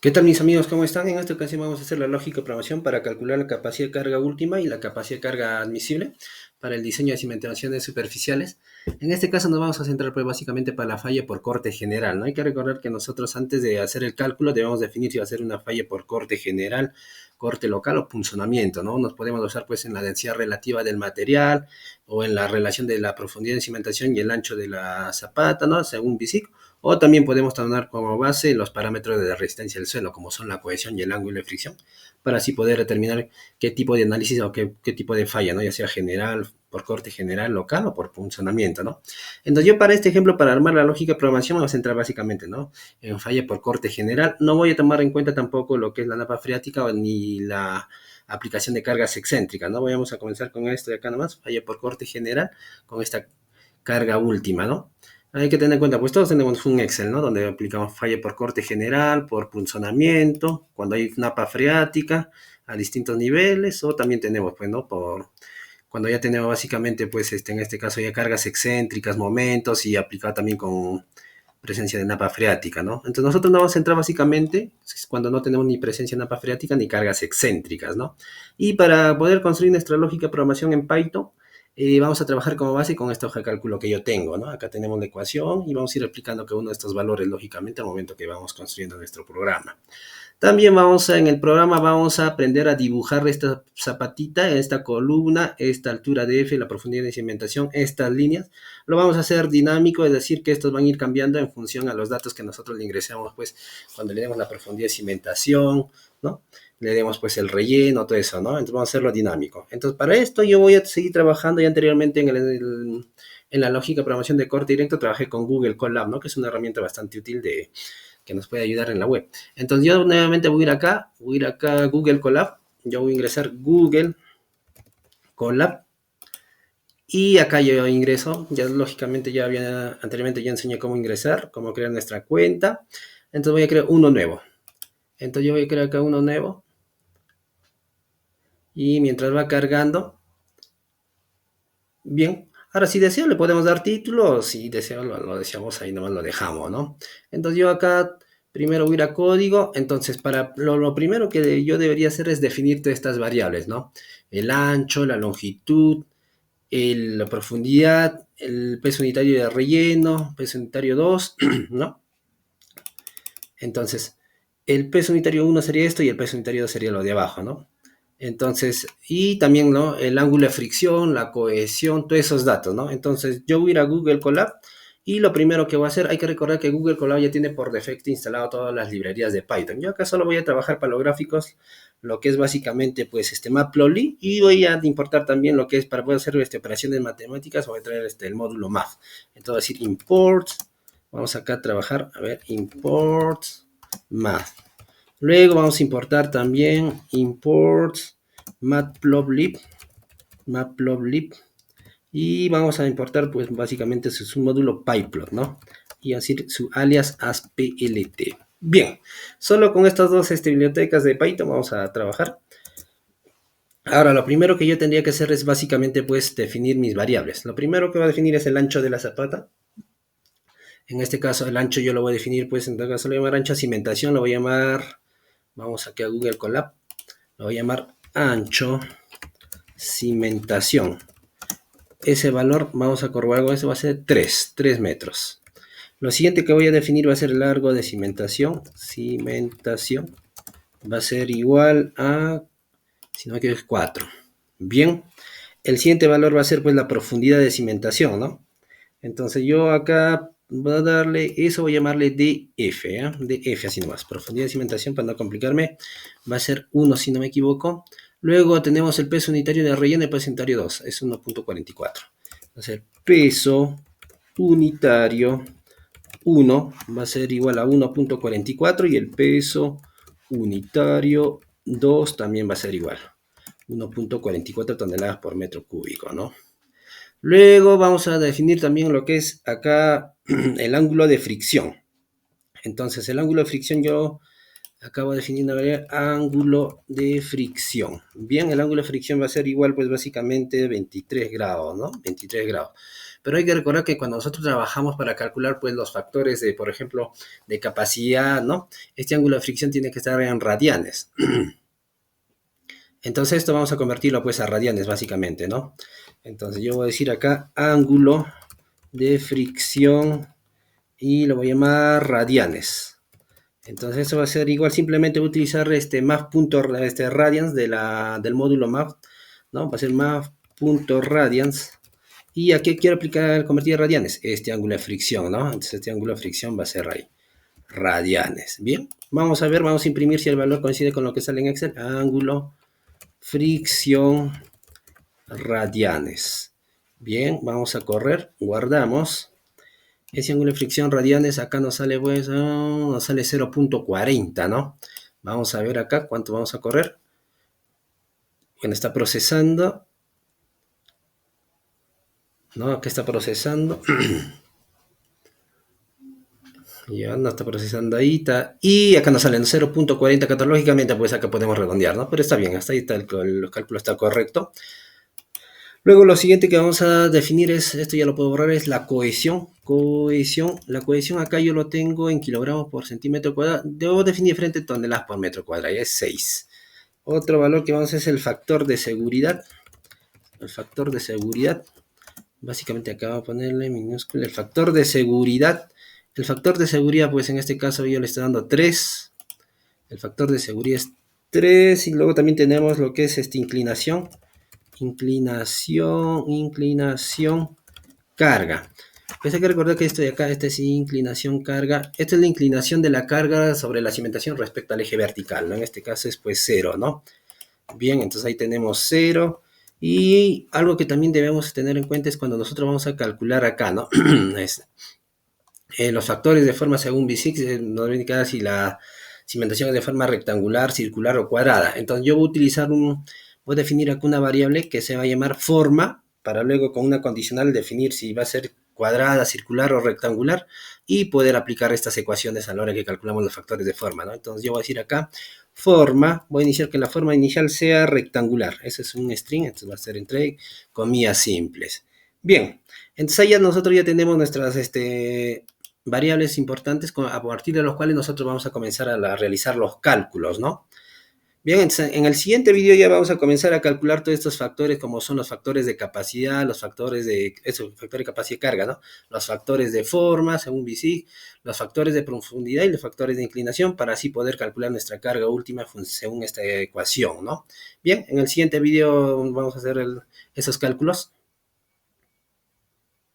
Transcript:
¿Qué tal mis amigos? ¿Cómo están? En esta ocasión vamos a hacer la lógica de programación para calcular la capacidad de carga última y la capacidad de carga admisible para el diseño de cimentaciones superficiales. En este caso nos vamos a centrar pues básicamente para la falla por corte general, ¿no? Hay que recordar que nosotros antes de hacer el cálculo debemos definir si va a ser una falla por corte general, corte local o punzonamiento, ¿no? Nos podemos basar pues en la densidad relativa del material o en la relación de la profundidad de cimentación y el ancho de la zapata, ¿no? Según BISIC. O también podemos tomar como base los parámetros de la resistencia del suelo, como son la cohesión y el ángulo de fricción, para así poder determinar qué tipo de análisis o qué tipo de falla, ¿no? Ya sea general, por corte general, local o por funcionamiento, ¿no? Entonces yo para este ejemplo, para armar la lógica de programación, me voy a centrar básicamente, ¿no? En falla por corte general. No voy a tomar en cuenta tampoco lo que es la napa freática ni la aplicación de cargas excéntricas, ¿no? Vamos a comenzar con esto de acá nomás, falla por corte general, con esta carga última, ¿no? Hay que tener en cuenta, pues todos tenemos un Excel, ¿no? Donde aplicamos falla por corte general, por punzonamiento, cuando hay napa freática a distintos niveles, o también tenemos, pues, ¿no? Por cuando ya tenemos básicamente, pues, en este caso ya cargas excéntricas, momentos y aplicado también con presencia de napa freática, ¿no? Entonces nosotros nos vamos a centrar básicamente cuando no tenemos ni presencia de napa freática ni cargas excéntricas, ¿no? Y para poder construir nuestra lógica de programación en Python, vamos a trabajar como base con esta hoja de cálculo que yo tengo, ¿no? Acá tenemos la ecuación y vamos a ir aplicando cada uno de estos valores, lógicamente, al momento que vamos construyendo nuestro programa. También en el programa vamos a aprender a dibujar esta zapatita, esta columna, esta altura de F, la profundidad de cimentación, estas líneas. Lo vamos a hacer dinámico, es decir, que estos van a ir cambiando en función a los datos que nosotros le ingresamos, pues, cuando le demos la profundidad de cimentación, ¿no? Le demos, pues, el relleno, todo eso, ¿no? Entonces vamos a hacerlo dinámico. Entonces, para esto yo voy a seguir trabajando ya anteriormente en la lógica de programación de corte directo, trabajé con Google Colab, ¿no? Que es una herramienta bastante útil que nos puede ayudar en la web. Entonces yo nuevamente voy a ir acá a Google Colab, yo voy a ingresar Google Colab y acá yo ingreso, ya lógicamente ya había, anteriormente ya enseñé cómo ingresar, cómo crear nuestra cuenta, entonces voy a crear uno nuevo. Entonces yo voy a crear acá uno nuevo y mientras va cargando, bien, ahora si deseo le podemos dar título, si deseo lo deseamos ahí nomás lo dejamos, ¿no? Entonces yo acá primero voy a ir a código, entonces para lo primero que yo debería hacer es definir todas estas variables, ¿no? El ancho, la longitud, la profundidad, el peso unitario de relleno, peso unitario 2, ¿no? Entonces, el peso unitario 1 sería esto y el peso unitario 2 sería lo de abajo, ¿no? Entonces, y también, ¿no? El ángulo de fricción, la cohesión, todos esos datos, ¿no? Entonces, yo voy a ir a Google Colab y lo primero que voy a hacer, hay que recordar que Google Colab ya tiene por defecto instalado todas las librerías de Python. Yo acá solo voy a trabajar para los gráficos, lo que es básicamente, pues, Matplotlib, y voy a importar también lo que es para poder hacer operaciones matemáticas, voy a traer el módulo math. Entonces, decir import, vamos acá a trabajar, a ver, import math. Luego vamos a importar también import matplotlib, y vamos a importar pues básicamente su módulo pyplot, ¿no? Y así su alias asplt. Bien, solo con estas dos bibliotecas de Python vamos a trabajar. Ahora, lo primero que yo tendría que hacer es básicamente pues definir mis variables. Lo primero que voy a definir es el ancho de la zapata. En este caso el ancho yo lo voy a definir pues en todo caso lo voy a llamar ancho cimentación, lo voy a llamar, vamos aquí a Google Colab, lo voy a llamar ancho cimentación. Ese valor, vamos a corroborar con eso, va a ser 3 metros. Lo siguiente que voy a definir va a ser el largo de cimentación. Cimentación va a ser igual a, si no me equivoco, 4. Bien. El siguiente valor va a ser pues la profundidad de cimentación, ¿no? Entonces yo acá voy a darle, eso voy a llamarle DF, ¿eh? DF así nomás, profundidad de cimentación para no complicarme, va a ser 1 si no me equivoco. Luego tenemos el peso unitario de relleno y el peso unitario 2, es 1.44. Entonces el peso unitario 1 va a ser igual a 1.44 y el peso unitario 2 también va a ser igual, 1.44 toneladas por metro cúbico, ¿no? Luego vamos a definir también lo que es acá el ángulo de fricción. Entonces, el ángulo de fricción yo acabo de definir una variable ángulo de fricción. Bien, el ángulo de fricción va a ser igual, pues básicamente 23 grados, ¿no? 23 grados. Pero hay que recordar que cuando nosotros trabajamos para calcular pues los factores de, por ejemplo, de capacidad, ¿no? Este ángulo de fricción tiene que estar en radianes. Entonces esto vamos a convertirlo pues a radianes básicamente, ¿no? Entonces yo voy a decir acá ángulo de fricción y lo voy a llamar radianes. Entonces eso va a ser igual, simplemente utilizar math.radians del módulo math, ¿no? Va a ser math.radians. ¿Y a qué quiero aplicar, convertir a radianes? Este ángulo de fricción, ¿no? Entonces este ángulo de fricción va a ser ahí, radianes. Bien, vamos a ver, vamos a imprimir si el valor coincide con lo que sale en Excel. Ángulo, fricción, radianes. Bien, vamos a correr, guardamos. Ese ángulo de fricción radianes acá nos sale pues, nos sale 0.40, ¿no? Vamos a ver acá cuánto vamos a correr. Bueno, está procesando. ¿No? Acá está procesando. Ya no está procesando ahí. Está. Y acá nos salen 0.40 catológicamente, pues acá podemos redondear, ¿no? Pero está bien, hasta ahí está el cálculo está correcto. Luego lo siguiente que vamos a definir es, esto ya lo puedo borrar, es la cohesión. La cohesión acá yo lo tengo en kilogramos por centímetro cuadrado. Debo definir diferente toneladas por metro cuadrado, ya es 6. Otro valor que vamos a hacer es el factor de seguridad. El factor de seguridad. Básicamente acá vamos a ponerle minúscula. El factor de seguridad. El factor de seguridad, pues en este caso yo le estoy dando 3. El factor de seguridad es 3. Y luego también tenemos lo que es inclinación. Inclinación, carga. Pues hay que recordar que esto de acá, esta es inclinación, carga. Esta es la inclinación de la carga sobre la cimentación respecto al eje vertical, ¿no? En este caso es pues 0, ¿no? Bien, entonces ahí tenemos 0. Y algo que también debemos tener en cuenta es cuando nosotros vamos a calcular acá, ¿no? Los factores de forma según B6 nos deben indicar si la cimentación es de forma rectangular, circular o cuadrada. Entonces yo voy a utilizar voy a definir aquí una variable que se va a llamar forma, para luego con una condicional definir si va a ser cuadrada, circular o rectangular y poder aplicar estas ecuaciones a la hora que calculamos los factores de forma, ¿no? Entonces yo voy a decir acá forma, voy a iniciar que la forma inicial sea rectangular. Ese es un string, entonces va a ser entre comillas simples. Bien, entonces ahí ya nosotros ya tenemos nuestras variables importantes a partir de los cuales nosotros vamos a comenzar a realizar los cálculos, ¿no? Bien, entonces, en el siguiente video ya vamos a comenzar a calcular todos estos factores como son los factores de capacidad, los factores de, factor de capacidad y carga, ¿no? Los factores de forma, según BC, los factores de profundidad y los factores de inclinación para así poder calcular nuestra carga última según esta ecuación, ¿no? Bien, en el siguiente video vamos a hacer esos cálculos.